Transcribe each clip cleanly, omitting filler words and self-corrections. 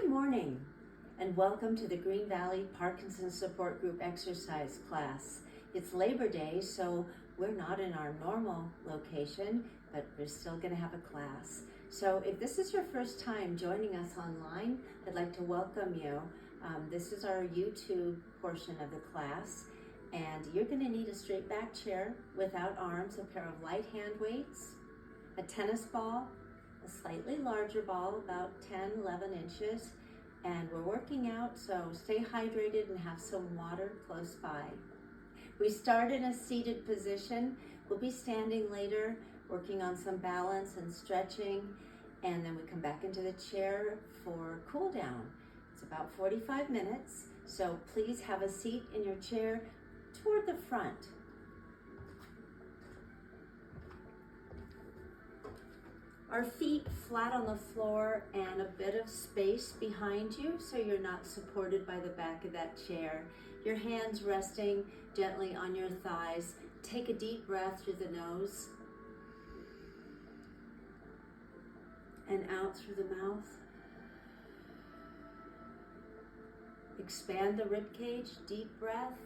morning, and welcome to the Green Valley Parkinson's Support Group exercise class. It's Labor Day, so we're not in our normal location, but we're still going to have a class. So if this is your first time joining us online, I'd like to welcome you. This is our YouTube portion of the class, and you're going to need a straight back chair without arms, a pair of light hand weights, a tennis ball, a slightly larger ball, about 10, 11 inches, and we're working out, so stay hydrated and have some water close by. We start in a seated position. We'll be standing later, working on some balance and stretching, and then we come back into the chair for cool down. It's about 45 minutes, so please have a seat in your chair toward the front. Our feet flat on the floor and a bit of space behind you so you're not supported by the back of that chair. Your hands resting gently on your thighs. Take a deep breath through the nose and out through the mouth. Expand the rib cage, deep breath.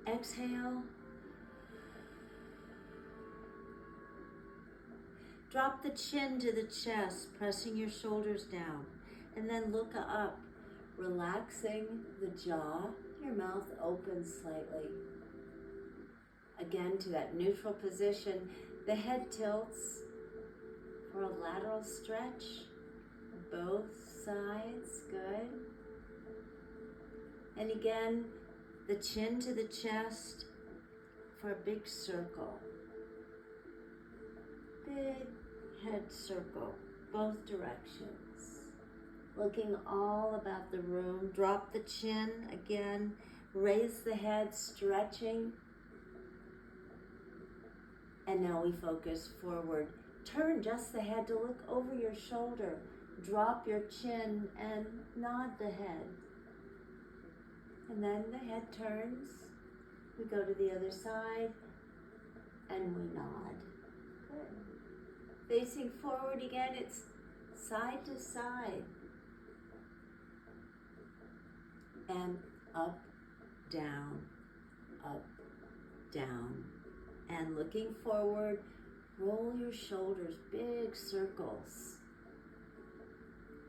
Exhale. Drop the chin to the chest, pressing your shoulders down, and then look up, relaxing the jaw, your mouth opens slightly. Again, to that neutral position, the head tilts for a lateral stretch, both sides, good. And again, the chin to the chest for a big circle. Big head circle, both directions. Looking all about the room. Drop the chin again. Raise the head, stretching. And now we focus forward. Turn just the head to look over your shoulder. Drop your chin and nod the head. And then the head turns. We go to the other side and we nod. Good. Facing forward again, it's side to side. And up, down, down. And looking forward, roll your shoulders, big circles.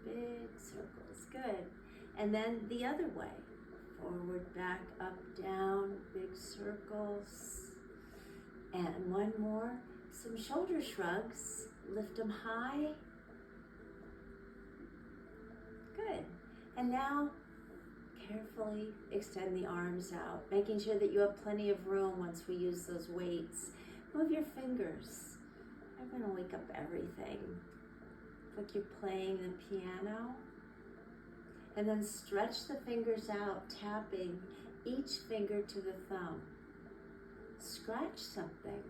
Big circles, good. And then the other way. Forward, back, up, down, big circles. And one more. Some shoulder shrugs, lift them high. Good. And now, carefully extend the arms out, making sure that you have plenty of room once we use those weights. Move your fingers. I'm gonna wake up everything. Like you're playing the piano. And then stretch the fingers out, tapping each finger to the thumb. Scratch something.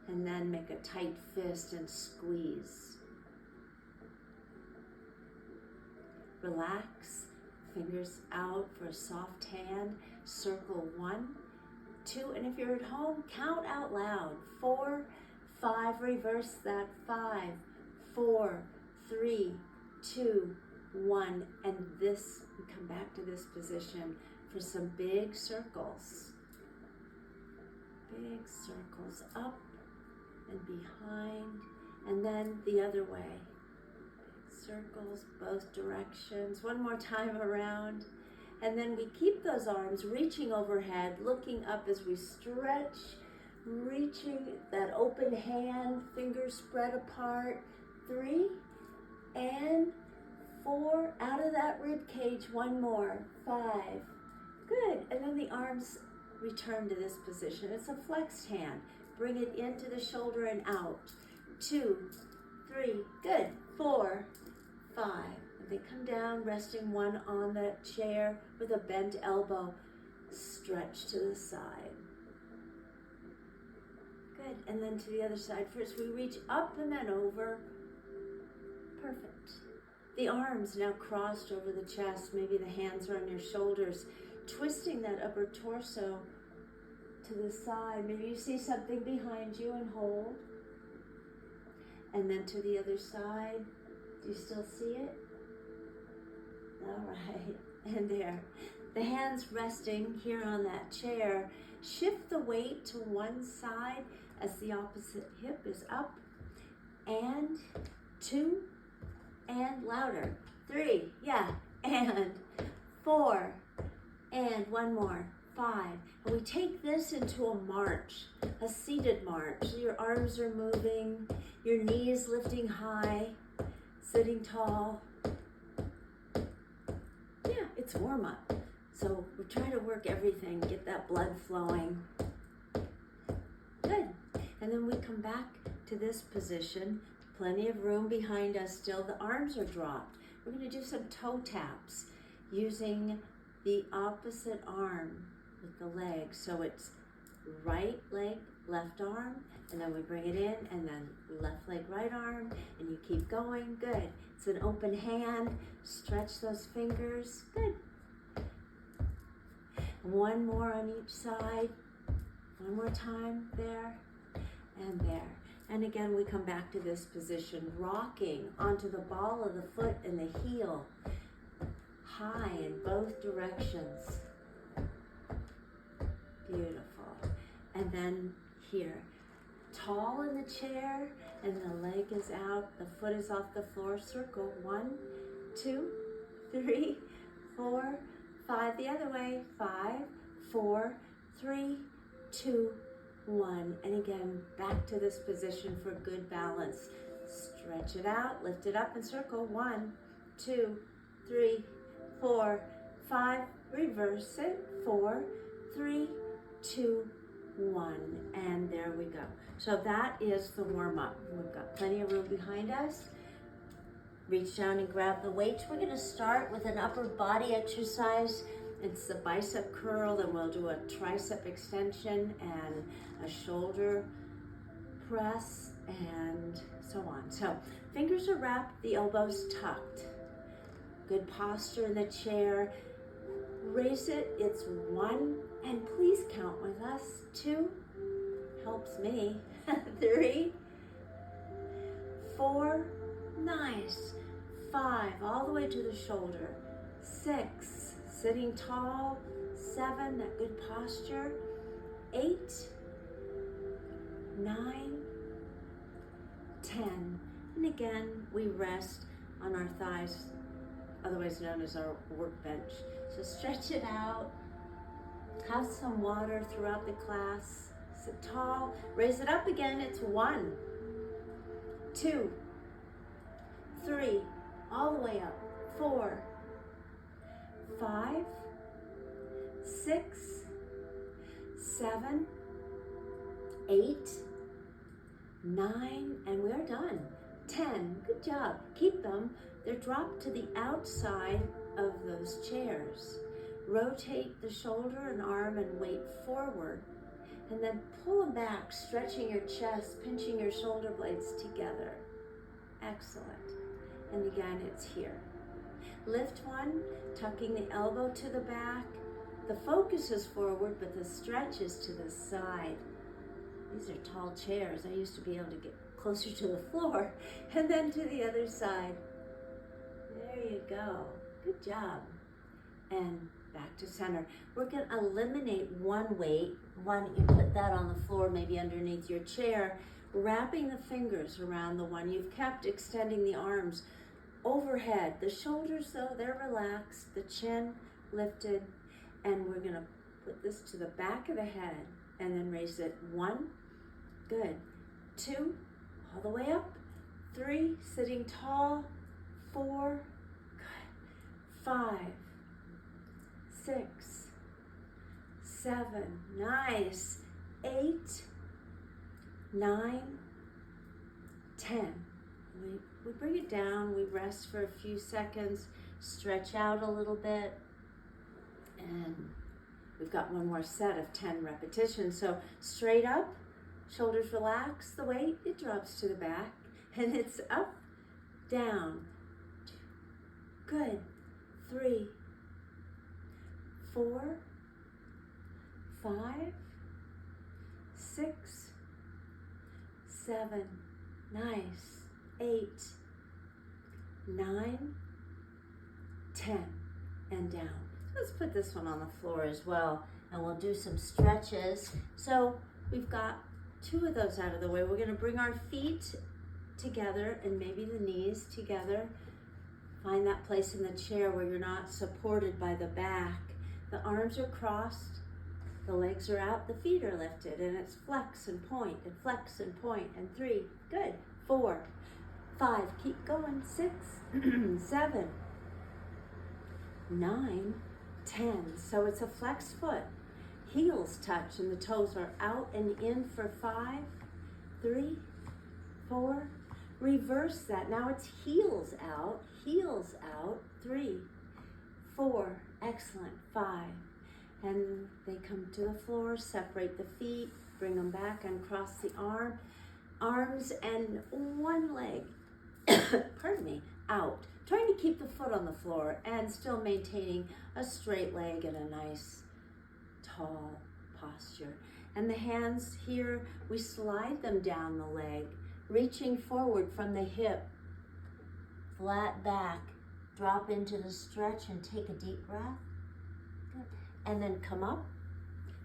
And then make a tight fist and squeeze. Relax, fingers out for a soft hand. Circle 1, 2, and if you're at home, count out loud. 4, 5, reverse that. 5, 4, 3, 2, 1. And this, we come back to this position for some big circles. Big circles up and behind, and then the other way. Circles both directions. One more time around. And then we keep those arms reaching overhead, looking up as we stretch, reaching that open hand, fingers spread apart. 3 and 4, out of that rib cage. One more. 5. Good. And then the arms return to this position. It's a flexed hand. Bring it into the shoulder and out. 2, 3, good. 4, 5. And they come down, resting one on that chair with a bent elbow. Stretch to the side. Good. And then to the other side. First we reach up and then over. Perfect. The arms now crossed over the chest. Maybe the hands are on your shoulders. Twisting that upper torso to the side. Maybe you see something behind you and hold. And then to the other side. Do you still see it? All right, and there. The hands resting here on that chair. Shift the weight to one side as the opposite hip is up. And 2, and louder. 3, yeah, and 4, and one more. 5. And we take this into a march, a seated march. Your arms are moving, your knees lifting high, sitting tall. Yeah, it's warm up. So we're trying to work everything, get that blood flowing. Good. And then we come back to this position. Plenty of room behind us still. The arms are dropped. We're going to do some toe taps using the opposite arm with the leg. So it's right leg, left arm, and then we bring it in, and then left leg, right arm, and you keep going. Good. It's an open hand. Stretch those fingers. Good. One more on each side. One more time. There and there. And again, we come back to this position, rocking onto the ball of the foot and the heel, high in both directions. Beautiful. And then here, tall in the chair, and the leg is out, the foot is off the floor. Circle. 1, 2, 3, 4, 5. The other way. 5, 4, 3, 2, 1. And again, back to this position for good balance. Stretch it out, lift it up, and circle. 1, 2, 3, 4, 5. Reverse it. 4, 3, 2, 1. And there we go. So that is the warm-up. We've got plenty of room behind us. Reach down and grab the weights. We're going to start with an upper body exercise. It's the bicep curl, then we'll do a tricep extension and a shoulder press and so on. So fingers are wrapped, the elbows tucked. Good posture in the chair. Raise it. It's 1, and please count with us. 2, helps me. 3, 4, nice. 5, all the way to the shoulder. 6, sitting tall. 7, that good posture. 8, 9, 10. And again, we rest on our thighs, otherwise known as our workbench. So stretch it out. Have some water throughout the class. Sit tall. Raise it up again. It's 1, 2, 3, all the way up. 4, 5, 6, 7, 8, 9, and we're done. 10, good job. Keep them. They're dropped to the outside of those chairs. Rotate the shoulder and arm and weight forward, and then pull them back, stretching your chest, pinching your shoulder blades together. Excellent. And again, it's here. Lift 1, tucking the elbow to the back. The focus is forward, but the stretch is to the side. These are tall chairs. I used to be able to get closer to the floor. And then to the other side. There you go. Good job. And back to center. We're going to eliminate one weight. Why don't you put that on the floor, maybe underneath your chair, wrapping the fingers around the one you've kept, extending the arms overhead. The shoulders, though, they're relaxed. The chin lifted. And we're going to put this to the back of the head and then raise it. 1, good. 2, all the way up. 3, sitting tall. 4, good. 5, 6, 7, nice. 8, 9, 10. We bring it down, we rest for a few seconds, stretch out a little bit, and we've got one more set of 10 repetitions. So straight up, shoulders relax, the weight, it drops to the back, and it's up, down, 2, good, 3, 4, 5, 6, 7, nice, 8, 9, 10, and down. Let's put this one on the floor as well, and we'll do some stretches. So we've got 2 of those out of the way. We're gonna bring our feet together and maybe the knees together. Find that place in the chair where you're not supported by the back. The arms are crossed, the legs are out, the feet are lifted, and it's flex and point, and flex and point, and 3, good, 4, 5, keep going, 6, 7, 9, 10. So it's a flex foot. Heels touch and the toes are out and in for 5, 3, 4. Reverse that. Now it's heels out, 3, 4, excellent, 5. And they come to the floor, separate the feet, bring them back, uncross the arms and one leg, pardon me, out. Trying to keep the foot on the floor and still maintaining a straight leg and a nice tall posture. And the hands here, we slide them down the leg, reaching forward from the hip, flat back, drop into the stretch and take a deep breath. Good. And then come up.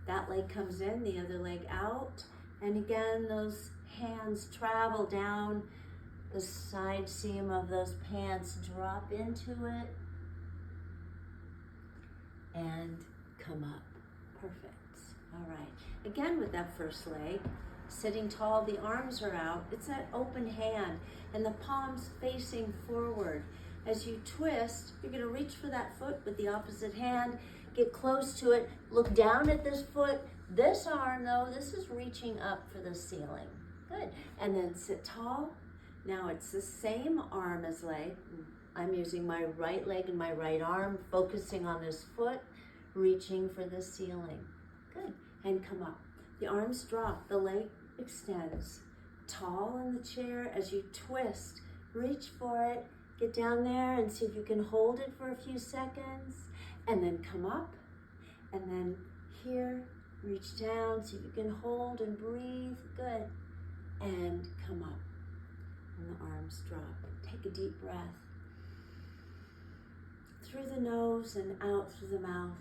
That leg comes in, the other leg out. And again, those hands travel down the side seam of those pants, drop into it, and come up. Perfect. All right. Again with that first leg, sitting tall, the arms are out. It's that open hand and the palms facing forward. As you twist, you're going to reach for that foot with the opposite hand, get close to it, look down at this foot. This arm, though, this is reaching up for the ceiling. Good. And then sit tall. Now it's the same arm as leg. I'm using my right leg and my right arm, focusing on this foot, reaching for the ceiling. Good. And come up. The arms drop, the leg extends. Tall in the chair as you twist. Reach for it. Get down there and see if you can hold it for a few seconds. And then come up. And then here, reach down, see if you can hold and breathe. Good. And come up. And the arms drop. Take a deep breath. Through the nose and out through the mouth.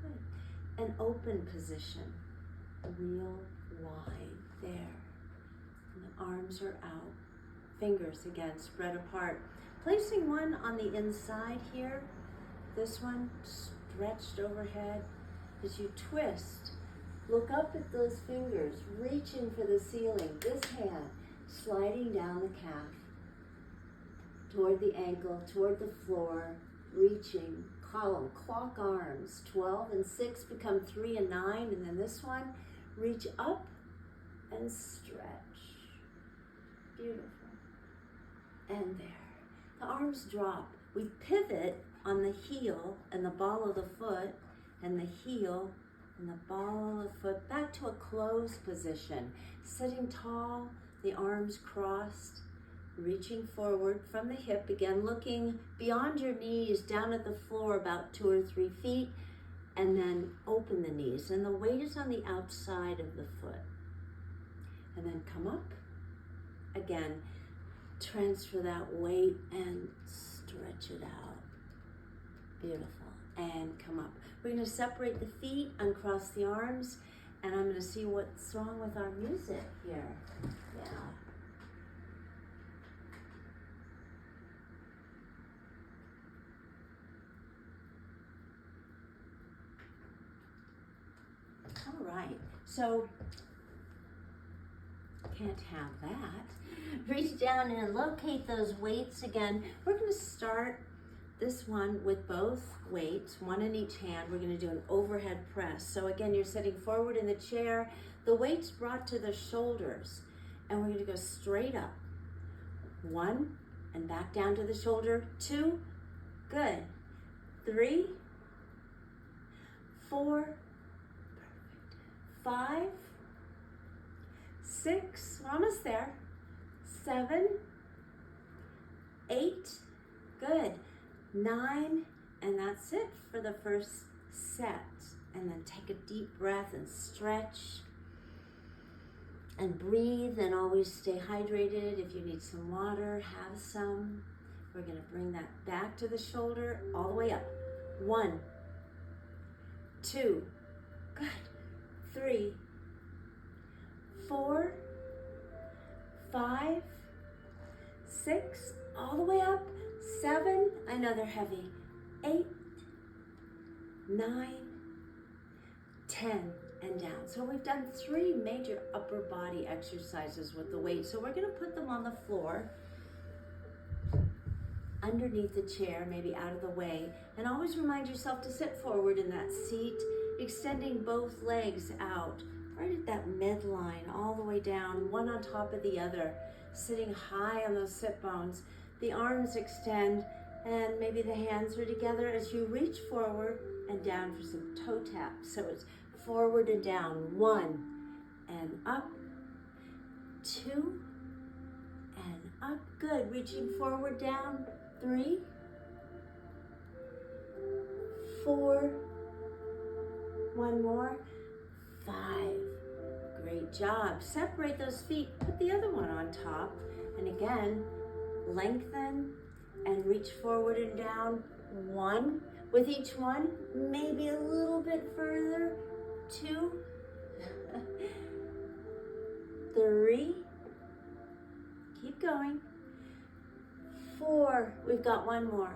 Good. An open position. Real wide there. And the arms are out. Fingers again spread apart. Placing one on the inside here. This one stretched overhead. As you twist, look up at those fingers, reaching for the ceiling. This hand sliding down the calf, toward the ankle, toward the floor, reaching, column, clock arms. 12 and 6 become 3 and 9, and then this one, reach up and stretch. Beautiful. And there. The arms drop. We pivot on the heel and the ball of the foot, and the heel and the ball of the foot back to a closed position. Sitting tall, the arms crossed, reaching forward from the hip, again looking beyond your knees, down at the floor about 2 or 3 feet, and then open the knees. And the weight is on the outside of the foot. And then come up. Again, transfer that weight and stretch it out. Beautiful. And come up. We're going to separate the feet, uncross the arms, and I'm going to see what's wrong with our music here. Yeah. All right. So, can't have that. Reach down and locate those weights again. We're going to start this one with both weights, one in each hand. We're going to do an overhead press. So again, you're sitting forward in the chair, the weight's brought to the shoulders, and we're going to go straight up. 1, and back down to the shoulder. 2, good. 3, 4, perfect. 5, 6, we're almost there. 7, 8, good. 9, and that's it for the first set. And then take a deep breath and stretch. And breathe and always stay hydrated. If you need some water, have some. We're gonna bring that back to the shoulder, all the way up. 1, 2, good. 3, 4, 5, 6, all the way up. 7, I know they're heavy. 8, 9, 10, and down. So we've done 3 major upper body exercises with the weight. So we're gonna put them on the floor, underneath the chair, maybe out of the way. And always remind yourself to sit forward in that seat, extending both legs out, right at that midline, all the way down, one on top of the other, sitting high on those sit bones. The arms extend, and maybe the hands are together as you reach forward and down for some toe taps. So it's forward and down, 1, and up, 2, and up, good. Reaching forward, down, 3, 4, 1 more, 5, great job. Separate those feet, put the other one on top, and again, lengthen and reach forward and down, 1, with each one, maybe a little bit further, 2, 3, keep going, 4, we've got 1 more,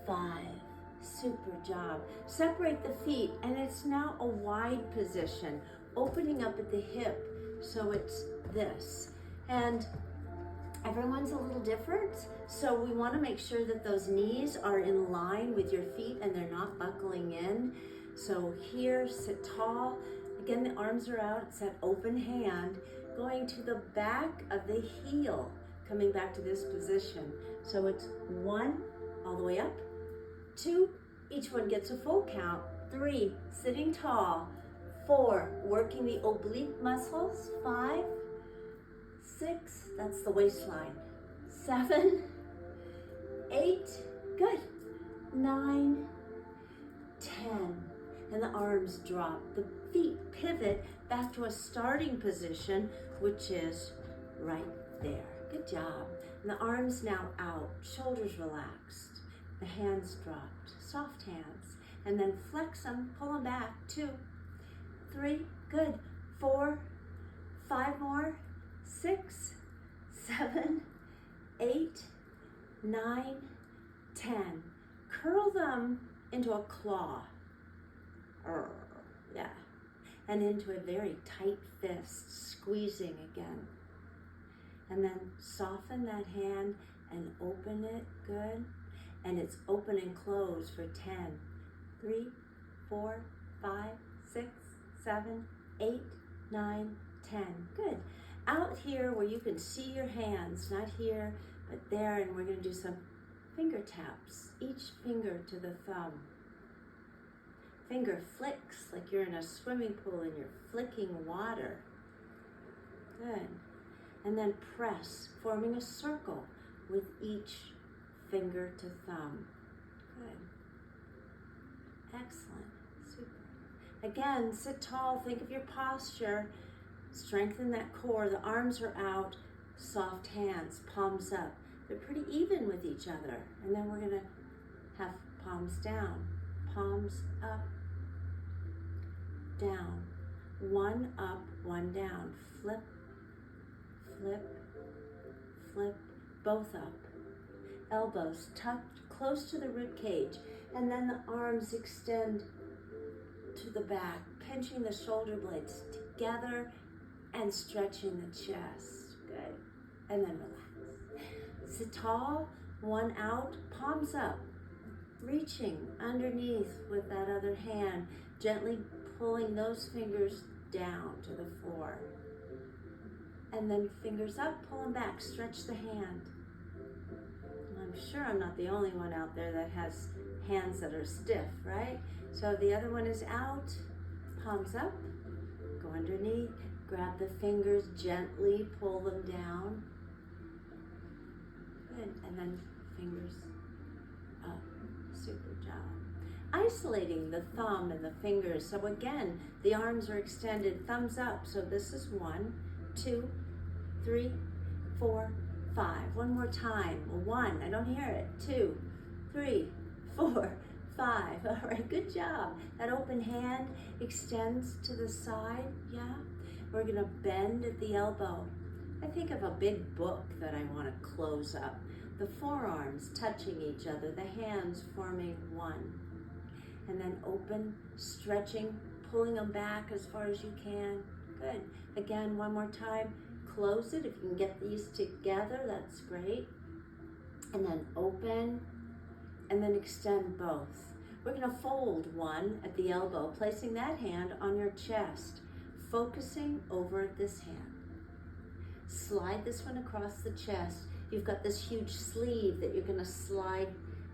5, super job. Separate the feet, and it's now a wide position, opening up at the hip, so it's this. And everyone's a little different, so we want to make sure that those knees are in line with your feet and they're not buckling in. So here, sit tall. Again, the arms are out. It's that open hand going to the back of the heel, coming back to this position. So it's 1, all the way up, 2, each one gets a full count, 3, sitting tall, 4, working the oblique muscles, 5, 6, that's the waistline, 7, 8, good, 9, 10, and the arms drop. The feet pivot back to a starting position, which is right there. Good job. And the arms now out, shoulders relaxed, the hands dropped, soft hands, and then flex them, pull them back, 2, 3, good, 4, 5 more, 6, 7, 8, 9, 10. Curl them into a claw. Yeah. And into a very tight fist, squeezing again. And then soften that hand and open it, good. And it's open and close for 10. 3, 4, 5, 6, 7, 8, 9, 10. Good. Out here where you can see your hands, not here, but there, and we're going to do some finger taps, each finger to the thumb. Finger flicks like you're in a swimming pool and you're flicking water. Good. And then press, forming a circle with each finger to thumb. Good. Excellent. Super. Again, sit tall, think of your posture. Strengthen that core. The arms are out, soft hands, palms up. They're pretty even with each other. And then we're going to have palms down, palms up, down. 1 up, 1 down. Flip, flip, flip, both up. Elbows tucked close to the rib cage. And then the arms extend to the back, pinching the shoulder blades together and stretching the chest. Good. And then relax. Sit tall, 1 out, palms up. Reaching underneath with that other hand, gently pulling those fingers down to the floor. And then fingers up, pull them back, stretch the hand. And I'm sure I'm not the only one out there that has hands that are stiff, right? So the other one is out, palms up, go underneath, grab the fingers, gently pull them down. Good, and then fingers up, super job. isolating the thumb and the fingers. So again, the arms are extended, thumbs up. So this is 1, 2, 3, 4, 5. One more time. 1, I don't hear it. 2, 3, 4, 5. All right, good job. That open hand extends to the side. Yeah. We're gonna bend at the elbow. I think of a big book that I want to close up. The forearms touching each other, the hands forming one. And then open, stretching, pulling them back as far as you can. Good. Again, one more time. Close it. If you can get these together, that's great. And then open, and then extend both. We're going to fold one at the elbow, placing that hand on your chest, focusing over this hand. Slide this one across the chest. You've got this huge sleeve that you're going to slide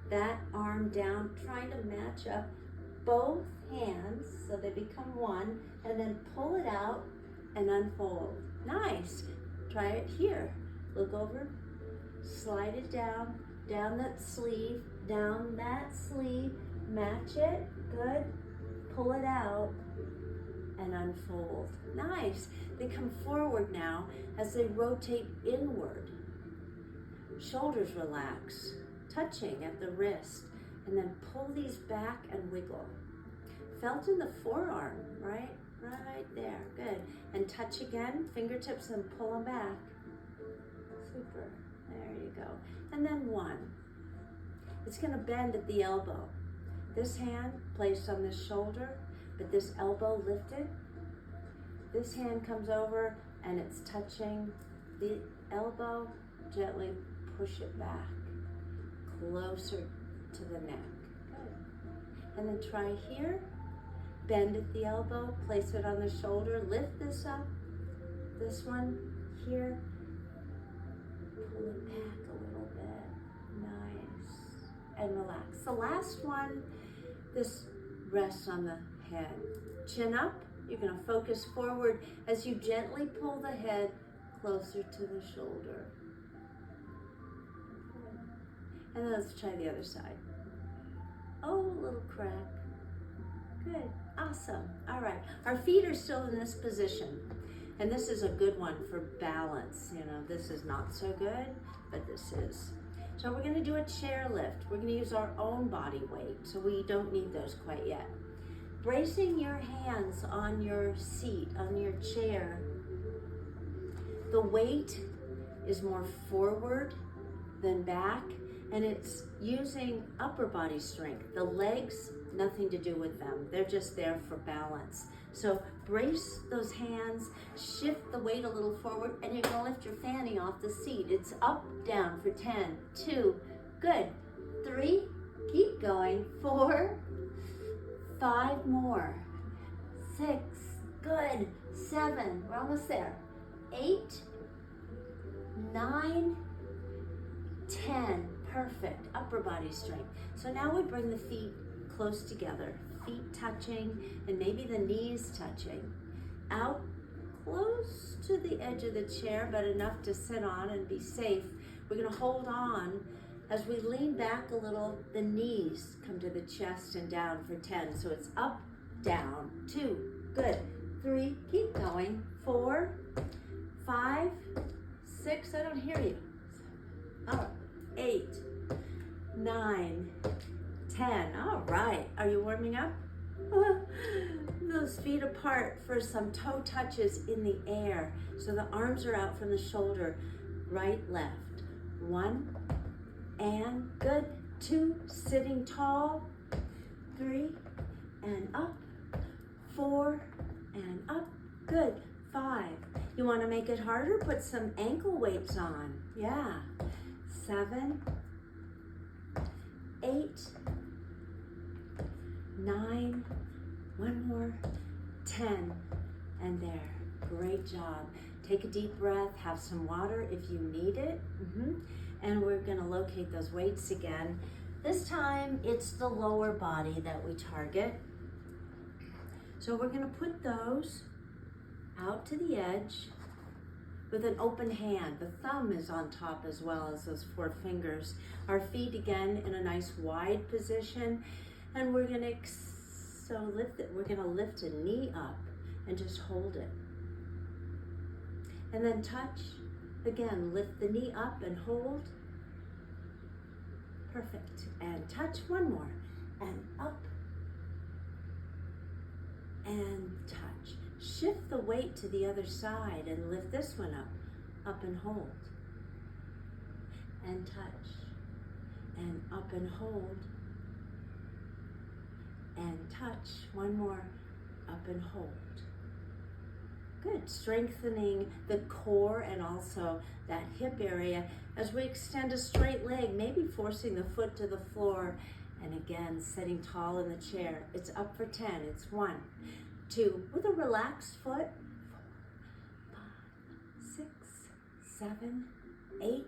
that arm down, trying to match up both hands so they become one, and then pull it out and unfold. Nice. Try it here. Look over, slide it down, down that sleeve, match it. Good. Pull it out and unfold. Nice. They come forward now as they rotate inward. Shoulders relax, touching at the wrist, and then pull these back and wiggle. Felt in the forearm, right? Right there. Good. And touch again, fingertips, and pull them back. Super. There you go. And then 1. It's going to bend at the elbow. This hand placed on the shoulder, but this elbow lifted. This hand comes over and it's touching the elbow. Gently push it back, closer to the neck. Good. And then try here. Bend at the elbow, place it on the shoulder, lift this up. This one here. Pull it back a little bit. Nice. And relax. The last one, this rests on the head. Chin up. You're going to focus forward as you gently pull the head closer to the shoulder. And then let's try the other side. Oh, a little crack. Good. Awesome. All right. Our feet are still in this position. And this is a good one for balance. You know, this is not so good, but this is. So we're going to do a chair lift. We're going to use our own body weight, so we don't need those quite yet. Bracing your hands on your seat, on your chair. The weight is more forward than back, and it's using upper body strength. The legs, nothing to do with them. They're just there for balance. So brace those hands, shift the weight a little forward, and you're gonna lift your fanny off the seat. It's up, down for 10, 2, good, 3, keep going, 4, 5 more, 6, good, 7, we're almost there, 8, 9, 10, perfect, upper body strength. So now we bring the feet close together, feet touching, and maybe the knees touching. Out close to the edge of the chair, but enough to sit on and be safe. We're gonna hold on. As we lean back a little, the knees come to the chest and down for 10. So it's up, down, 2, good, 3, keep going, 4, 5, 6, I don't hear you, up, 8, 9, 10, all right, are you warming up? Those feet apart for some toe touches in the air. So the arms are out from the shoulder, right, left, 1, and good, 2, sitting tall, 3, and up, 4, and up, good, 5. You want to make it harder? Put some ankle weights on, yeah, 7, 8, 9, one more, 10, and there, great job. Take a deep breath, have some water if you need it. And we're gonna locate those weights again. This time, it's the lower body that we target. So we're gonna put those out to the edge with an open hand. The thumb is on top as well as those 4 fingers. Our feet again in a nice wide position. And we're gonna we're gonna lift a knee up and just hold it. And then touch. Again, lift the knee up and hold. Perfect. And touch one more. And up. And touch. Shift the weight to the other side and lift this one up and hold. And touch. And up and hold. And touch. One more. Up and hold. Good. Strengthening the core and also that hip area as we extend a straight leg, maybe forcing the foot to the floor. And again, sitting tall in the chair. It's up for 10. It's 1, 2, with a relaxed foot. 4, 5, 6, 7, 8,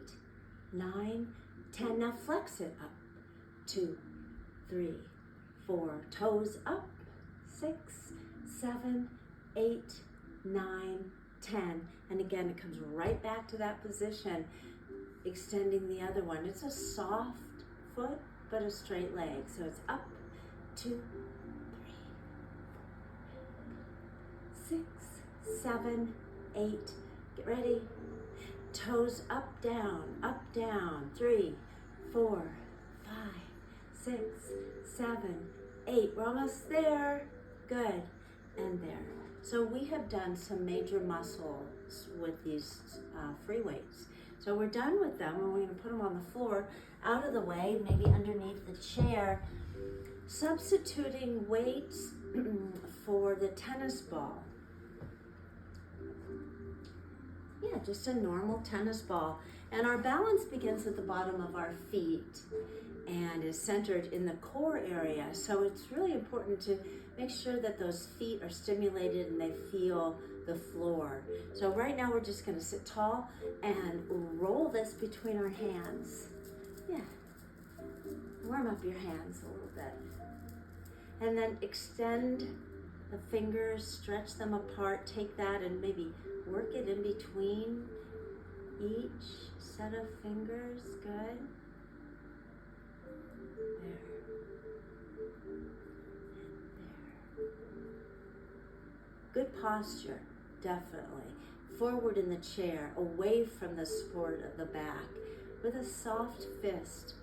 9, 10. Now flex it up. 2, 3, 4. Toes up. 6, 7, 8, 9, 10. And again, it comes right back to that position, extending the other one. It's a soft foot, but a straight leg. So it's up, 2, 3, 4, 6, 7, 8. Get ready. Toes up, down, 3, 4, 5, 6, 7, 8. We're almost there. Good. And there. So we have done some major muscles with these free weights. So we're done with them, and we're going to put them on the floor, out of the way, maybe underneath the chair, substituting weights for the tennis ball. Yeah, just a normal tennis ball. And our balance begins at the bottom of our feet and is centered in the core area. So it's really important to make sure that those feet are stimulated and they feel the floor. So right now we're just going to sit tall and roll this between our hands. Yeah. Warm up your hands a little bit. And then extend the fingers, stretch them apart. Take that and maybe work it in between each set of fingers. Good. There. Good posture, definitely. Forward in the chair, away from the support of the back. With a soft fist,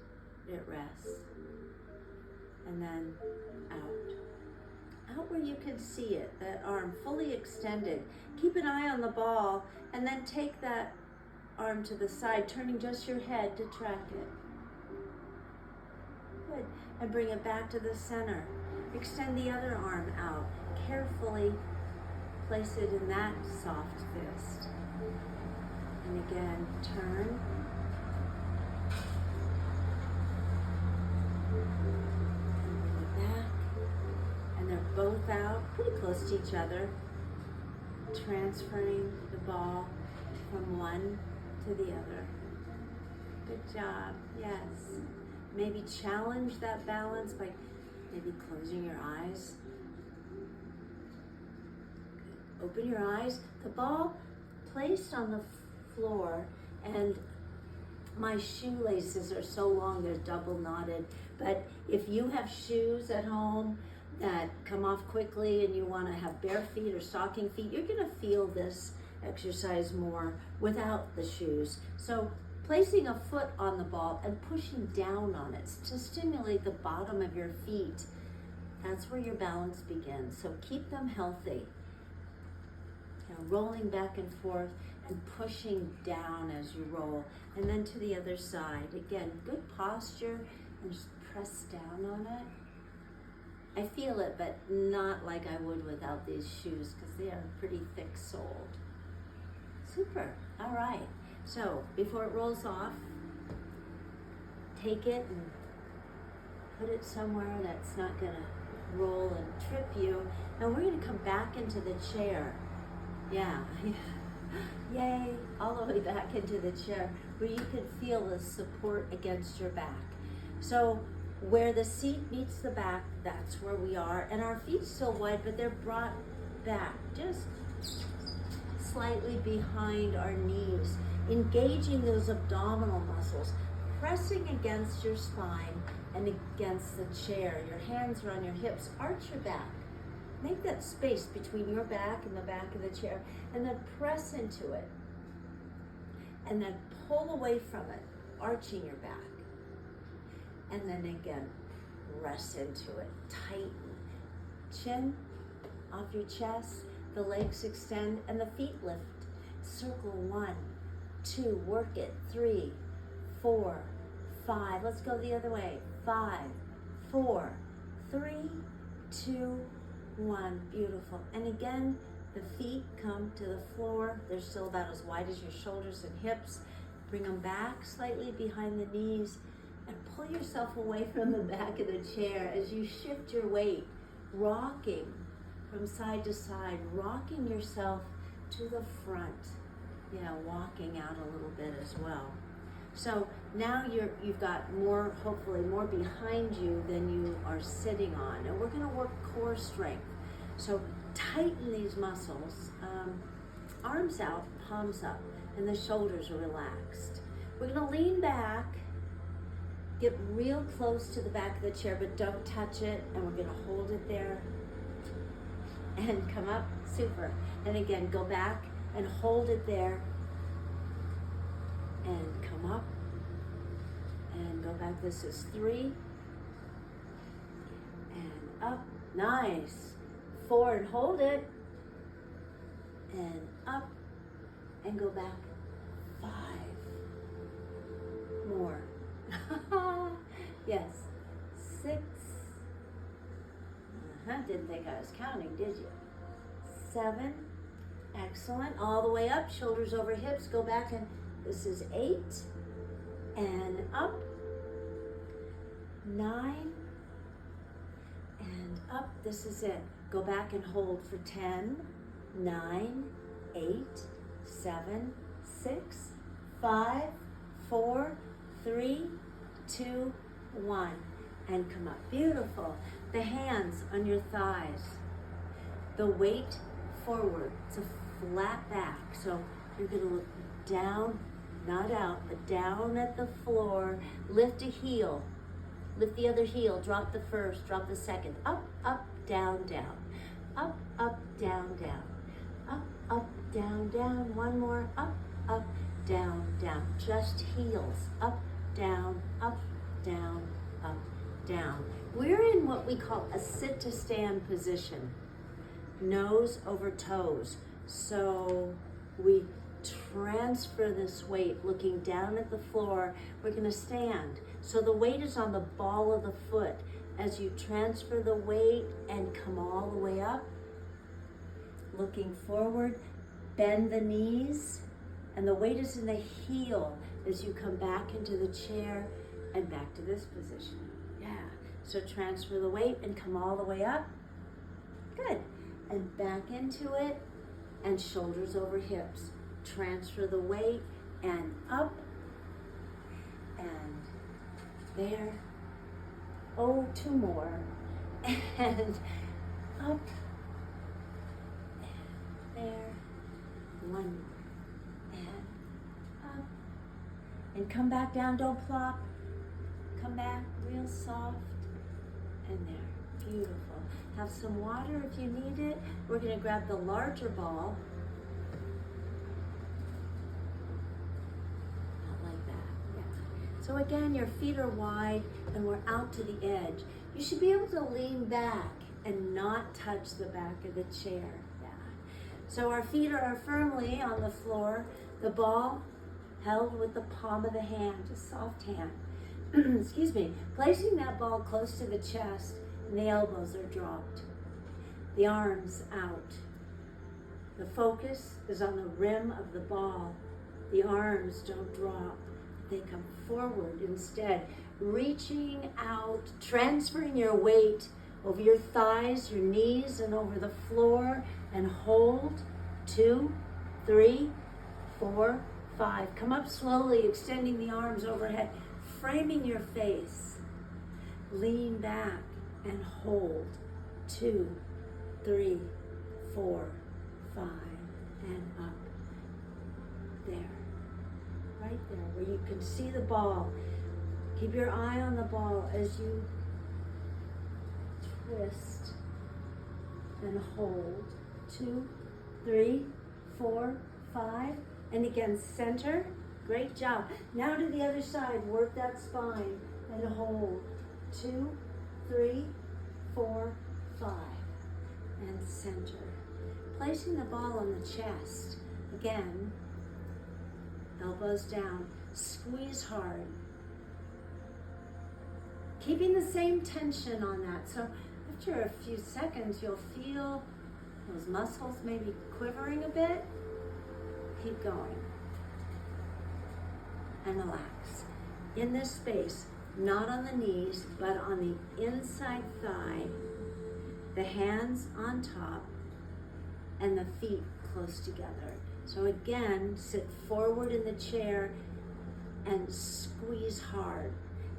it rests. And then out. Out where you can see it, that arm fully extended. Keep an eye on the ball, and then take that arm to the side, turning just your head to track it. Good. And bring it back to the center. Extend the other arm out. Carefully place it in that soft fist. And again, turn. And bring it back. And they're both out, pretty close to each other. Transferring the ball from one to the other. Good job, yes. Maybe challenge that balance by maybe closing your eyes. Open your eyes. The ball placed on the floor, and my shoelaces are so long they're double knotted. But if you have shoes at home that come off quickly and you want to have bare feet or stocking feet, you're going to feel this exercise more without the shoes. So placing a foot on the ball and pushing down on it to stimulate the bottom of your feet, that's where your balance begins. So keep them healthy. Rolling back and forth and pushing down as you roll, and then to the other side. Again, good posture, and just press down on it. I feel it, but not like I would without these shoes, because they are pretty thick-soled. Super. All right. So before it rolls off, take it and put it somewhere that's not going to roll and trip you. And we're going to come back into the chair. Yeah, yay, all the way back into the chair where you can feel the support against your back. So where the seat meets the back, that's where we are. And our feet still wide, but they're brought back just slightly behind our knees, engaging those abdominal muscles, pressing against your spine and against the chair. Your hands are on your hips. Arch your back. Make that space between your back and the back of the chair, and then press into it. And then pull away from it, arching your back. And then again, press into it, tighten. Chin off your chest, the legs extend, and the feet lift. Circle 1, 2, work it, 3, 4, 5. Let's go the other way. 5, 4, 3, 2, 1. Beautiful. And again, the feet come to the floor. They're still about as wide as your shoulders and hips. Bring them back slightly behind the knees and pull yourself away from the back of the chair as you shift your weight, rocking from side to side, rocking yourself to the front. Yeah, walking out a little bit as well. So now you've got more, hopefully more behind you than you are sitting on. And we're gonna work core strength. So tighten these muscles, arms out, palms up, and the shoulders are relaxed. We're gonna lean back, get real close to the back of the chair, but don't touch it, and we're gonna hold it there. And come up, super. And again, go back and hold it there. And come up, and go back. This is 3. And up, nice. 4, and hold it. And up, and go back. 5. More. Yes. 6. Didn't think I was counting, did you? 7. Excellent. All the way up, shoulders over hips. Go back, and this is 8. And up. 9. And up. This is it. Go back and hold for 10, 9, 8, 7, 6, 5, 4, 3, 2, 1. And come up. Beautiful. The hands on your thighs. The weight forward. It's a flat back. So you're going to look down, not out, but down at the floor. Lift a heel. Lift the other heel. Drop the first. Drop the second. Up, up, down, down. Up, up, down, down. Up, up, down, down. One more. Up, up, down, down. Just heels. Up, down, up, down, up, down. We're in what we call a sit to stand position. Nose over toes. So we transfer this weight looking down at the floor. We're going to stand. So the weight is on the ball of the foot. As you transfer the weight and come all the way up, looking forward, bend the knees, and the weight is in the heel as you come back into the chair and back to this position. Yeah. So transfer the weight and come all the way up. Good. And back into it, and shoulders over hips. Transfer the weight and up, and there. Oh, 2 more. And up, and there. 1 more. And up. And come back down, don't plop. Come back real soft. And there. Beautiful. Have some water if you need it. We're going to grab the larger ball. Not like that. Yeah. So again, your feet are wide and we're out to the edge. You should be able to lean back and not touch the back of the chair. Yeah. So our feet are firmly on the floor. The ball held with the palm of the hand, just soft hand. Excuse me. Placing that ball close to the chest, and the elbows are dropped. The arms out. The focus is on the rim of the ball. The arms don't drop. They come forward instead. Reaching out, transferring your weight over your thighs, your knees, and over the floor. And hold. 2, 3, 4, 5. Come up slowly, extending the arms overhead. Framing your face. Lean back and hold. 2, 3, 4, 5, and up. There. Right there, where you can see the ball. Keep your eye on the ball as you twist and hold. 2, 3, 4, 5. And again, center. Great job. Now to the other side. Work that spine and hold. 2, 3, 4, 5. And center. Placing the ball on the chest. Again, elbows down. Squeeze hard. Keeping the same tension on that. So after a few seconds, you'll feel those muscles maybe quivering a bit. Keep going. And relax. In this space, not on the knees, but on the inside thigh, the hands on top, and the feet close together. So again, sit forward in the chair and squeeze hard.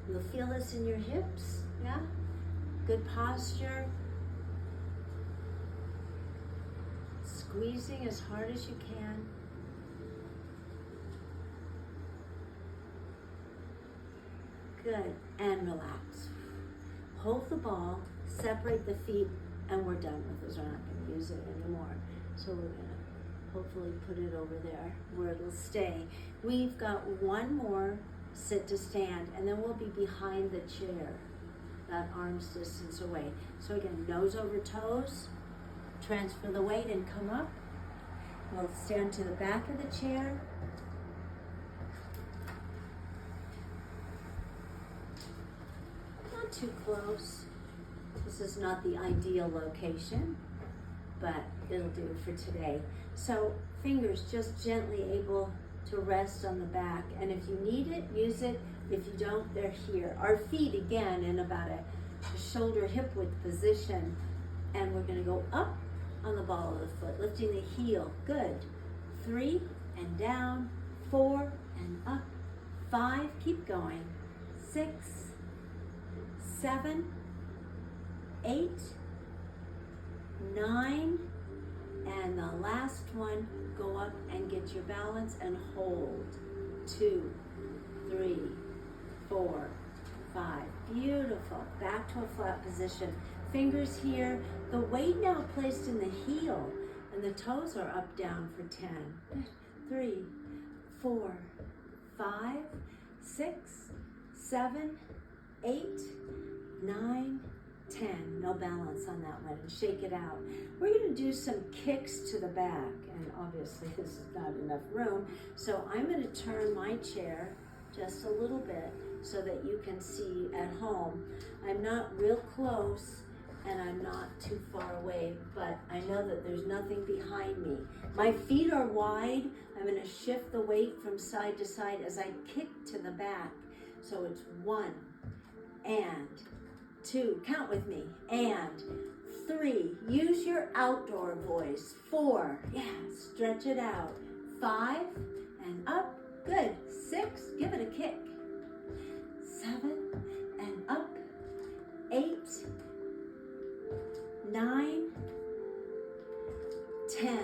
You'll feel this in your hips, yeah? Good posture. Squeezing as hard as you can. Good, and relax. Hold the ball, separate the feet, and we're done with this. We're not going to use it anymore. So we're going to hopefully put it over there where it'll stay. We've got one more sit to stand, and then we'll be behind the chair, that arm's distance away. So again, nose over toes, transfer the weight and come up. We'll stand to the back of the chair. Not too close. This is not the ideal location, but it'll do for today. So fingers just gently able to rest on the back, and if you need it, use it. If you don't, they're here. Our feet again in about a shoulder hip width position, and we're going to go up on the ball of the foot, lifting the heel. Good. 3 and down, 4 and up, 5, keep going, 6, 7, 8, 9, and the last one, go up and get your balance and hold. 2, 3, 4, 5. Beautiful. Back to a flat position. Fingers here. The weight now placed in the heel, and the toes are up, down for 10. 3, 4, 5, 6, 7, 8, 9, 10. No balance on that one. Shake it out. We're going to do some kicks to the back, and obviously this is not enough room, so I'm going to turn my chair just a little bit so that you can see at home. I'm not real close and I'm not too far away, but I know that there's nothing behind me. My feet are wide. I'm going to shift the weight from side to side as I kick to the back. So it's 1 and 2, count with me, and 3, use your outdoor voice, 4, yeah, stretch it out, 5 and up, good, 6, give it a kick, 7 and up, 8, 9, 10.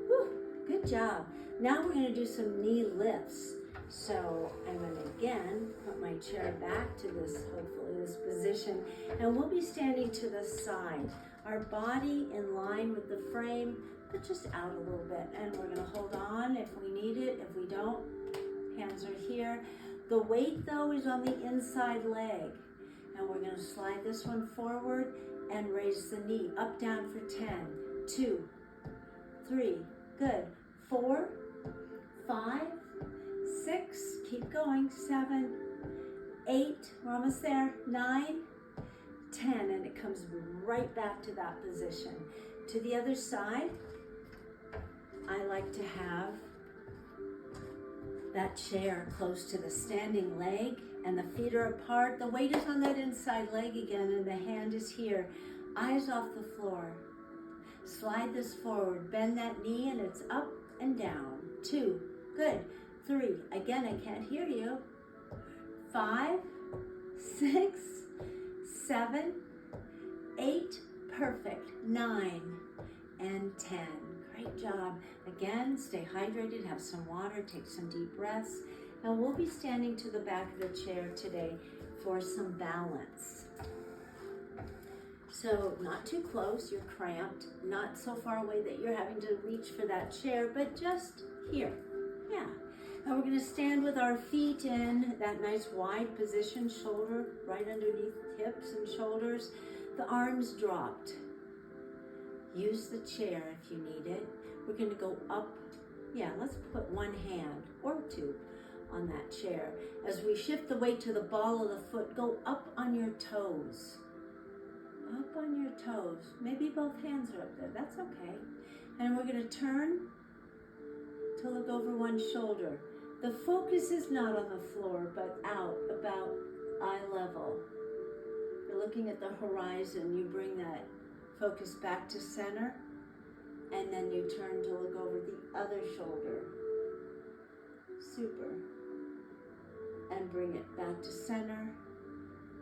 Whew, good job. Now we're going to do some knee lifts. So I'm going to again put my chair back to this, hopefully this position, and we'll be standing to the side. Our body in line with the frame, but just out a little bit. And we're going to hold on if we need it. If we don't, hands are here. The weight though is on the inside leg. And we're going to slide this one forward and raise the knee up, down for 10, 2, 3, good, 4, 5, 6, keep going, 7, 8, we're almost there, 9, 10, and it comes right back to that position. To the other side, I like to have that chair close to the standing leg and the feet are apart. The weight is on that inside leg again and the hand is here. Eyes off the floor. Slide this forward, bend that knee and it's up and down. 2, good. 3, again, I can't hear you. 5, 6, 7, 8, perfect. 9 and 10. Great job. Again, stay hydrated, have some water, take some deep breaths, Now we'll be standing to the back of the chair today for some balance. So not too close, you're cramped, not so far away that you're having to reach for that chair, but just here, yeah. Now we're gonna stand with our feet in that nice wide position, shoulder right underneath hips and shoulders, the arms dropped. Use the chair if you need it. We're gonna go up, yeah, let's put one hand or two on that chair. As we shift the weight to the ball of the foot, go up on your toes. Up on your toes. Maybe both hands are up there, that's okay. And we're gonna turn to look over one shoulder. The focus is not on the floor, but out, about eye level. You're looking at the horizon, you bring that focus back to center, and then you turn to look over the other shoulder. Super. And bring it back to center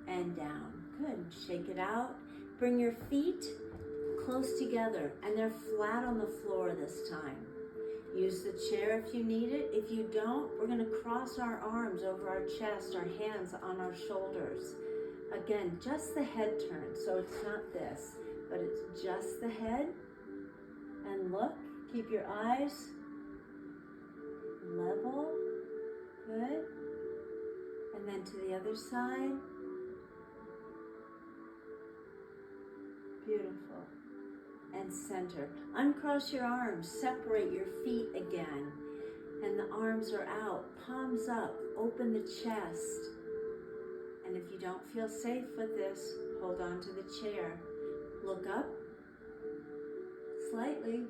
and down. Good. Shake it out. Bring your feet close together, and they're flat on the floor this time. Use the chair if you need it. If you don't, we're going to cross our arms over our chest, our hands on our shoulders. Again, just the head turn. So it's not this, but it's just the head. And look, keep your eyes level. Good. And then to the other side. Beautiful. And center. Uncross your arms, separate your feet again. And the arms are out, palms up, open the chest. And if you don't feel safe with this, hold on to the chair. Look up slightly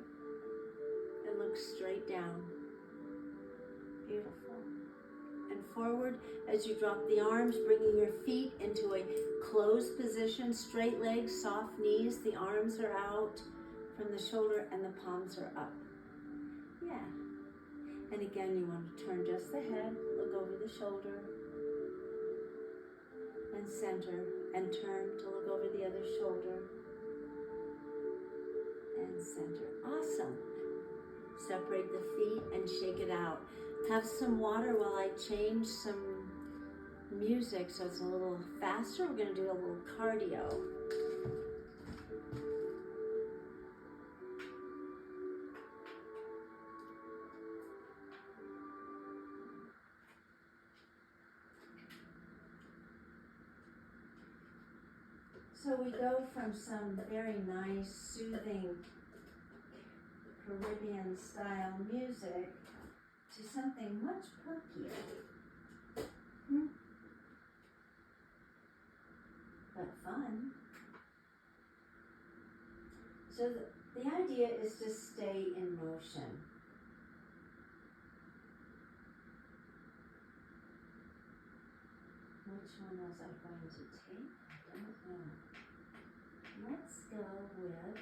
and look straight down. Beautiful. And forward as you drop the arms, bringing your feet into a closed position, straight legs, soft knees. The arms are out from the shoulder and the palms are up. Yeah. And again, you want to turn just the head, look over the shoulder, and center, and turn to look over the other shoulder, and center. Awesome. Separate the feet and shake it out. Have some water while I change some music so it's a little faster. We're going to do a little cardio. So we go from some very nice, soothing Caribbean style music to something much perkier. But fun. So the idea is to stay in motion. Which one was I going to take? I don't know. Let's go with,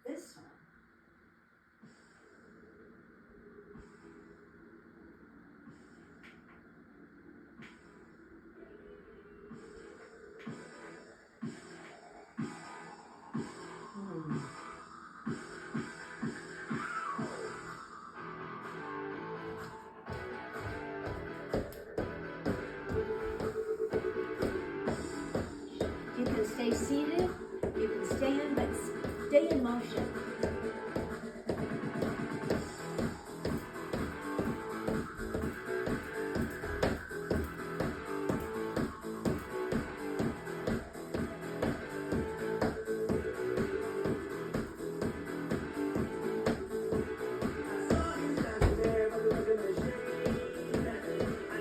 this one. You can stay seated, you can stand, but stay in motion.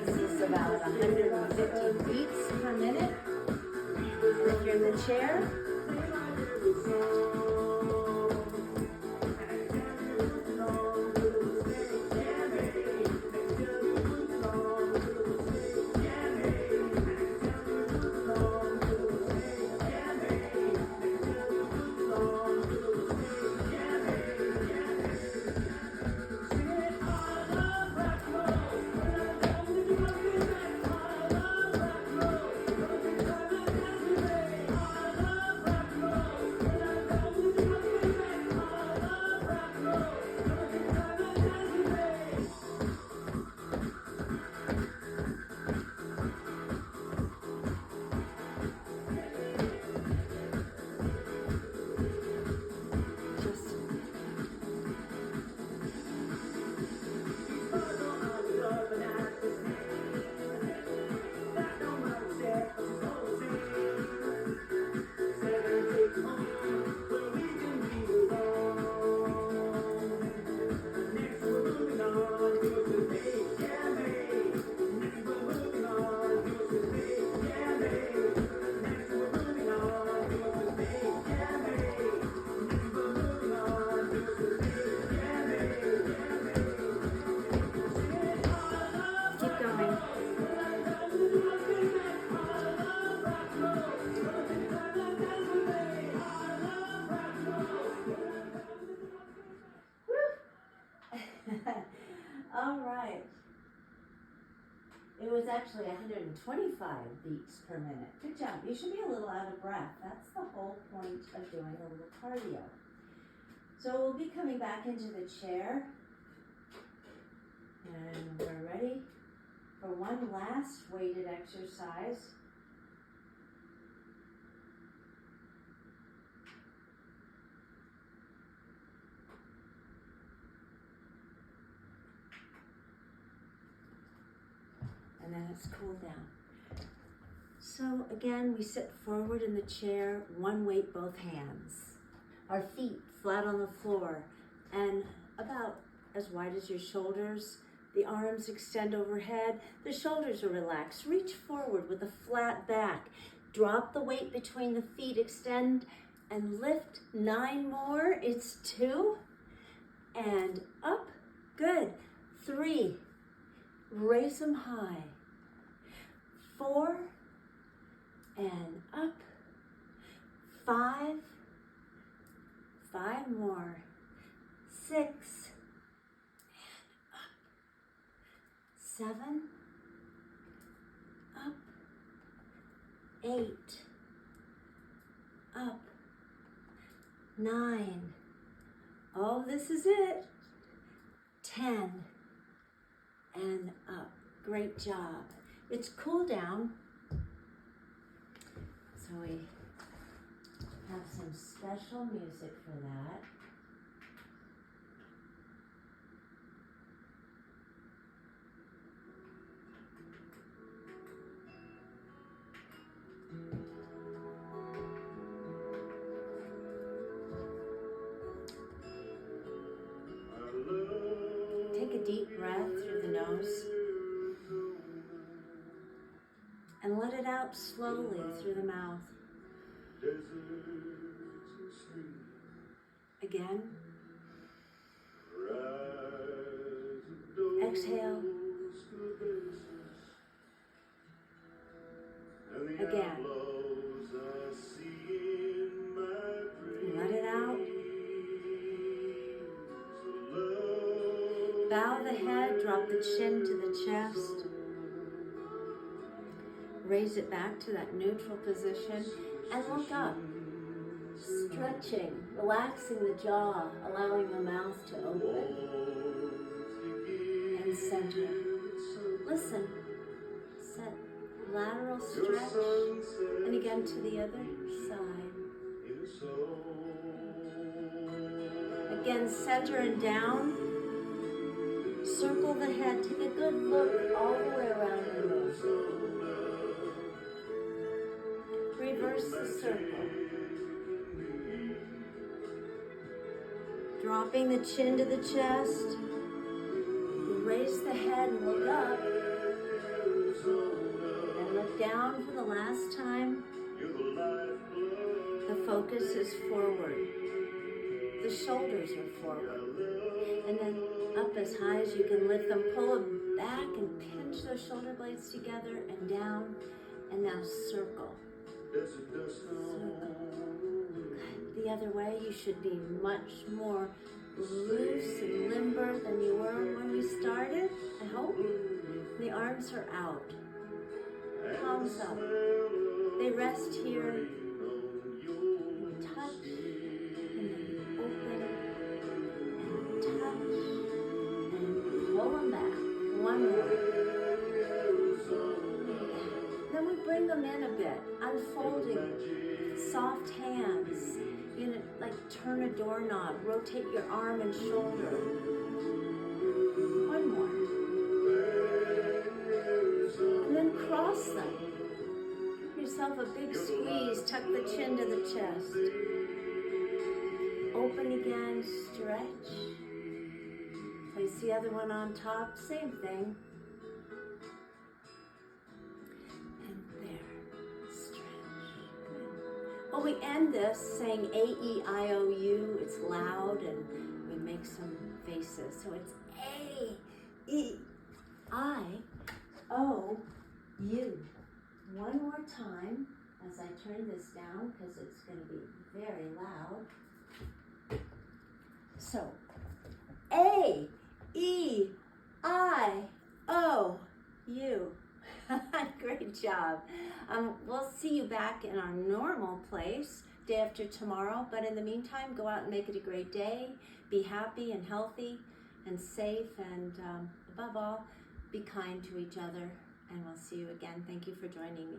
This is about 150 beats per minute. If you're in the chair, actually 125 beats per minute. Good job. You should be a little out of breath. That's the whole point of doing a little cardio. So we'll be coming back into the chair. And we're ready for one last weighted exercise. And then it's cool down. So again, we sit forward in the chair, one weight, both hands. Our feet flat on the floor and about as wide as your shoulders. The arms extend overhead. The shoulders are relaxed. Reach forward with a flat back. Drop the weight between the feet, extend and lift. 9 more. It's 2 and up. Good. 3. Raise them high. 4 and up. 5. 5 more. 6 and up. 7 up. 8 up. 9. Oh, this is it. 10 and up. Great job. It's cool down. So we have some special music for that. Take a deep breath through the nose and let it out slowly through the mouth. Again. Exhale. Again. Let it out. Bow the head, drop the chin to the chest. Raise it back to that neutral position and look up. Stretching, relaxing the jaw, allowing the mouth to open. And center. Listen. Set lateral stretch. And again to the other side. Again, center and down. Circle the head. Take a good look all the way around the room. Reverse the circle. Dropping the chin to the chest. Raise the head and look up. And look down for the last time. The focus is forward. The shoulders are forward. And then up as high as you can lift them. Pull them back and pinch those shoulder blades together and down. And now circle. Circle. The other way, you should be much more loose and limber than you were when we started, I hope. The arms are out. Palms up. They rest here. Touch. And then open. And touch. And pull them back. One more. Then we bring them in a bit, unfolding. Soft hands. You're gonna like turn a doorknob, rotate your arm and shoulder. One more. And then cross them. Give yourself a big squeeze, tuck the chin to the chest. Open again, stretch. Place the other one on top, same thing. Well, we end this saying A-E-I-O-U. It's loud and we make some faces. So it's A-E-I-O-U. One more time as I turn this down because it's going to be very loud. So A-E-I-O-U. Great job. We'll see you back in our normal place day after tomorrow. But in the meantime, go out and make it a great day. Be happy and healthy and safe. And above all, be kind to each other. And we'll see you again. Thank you for joining me.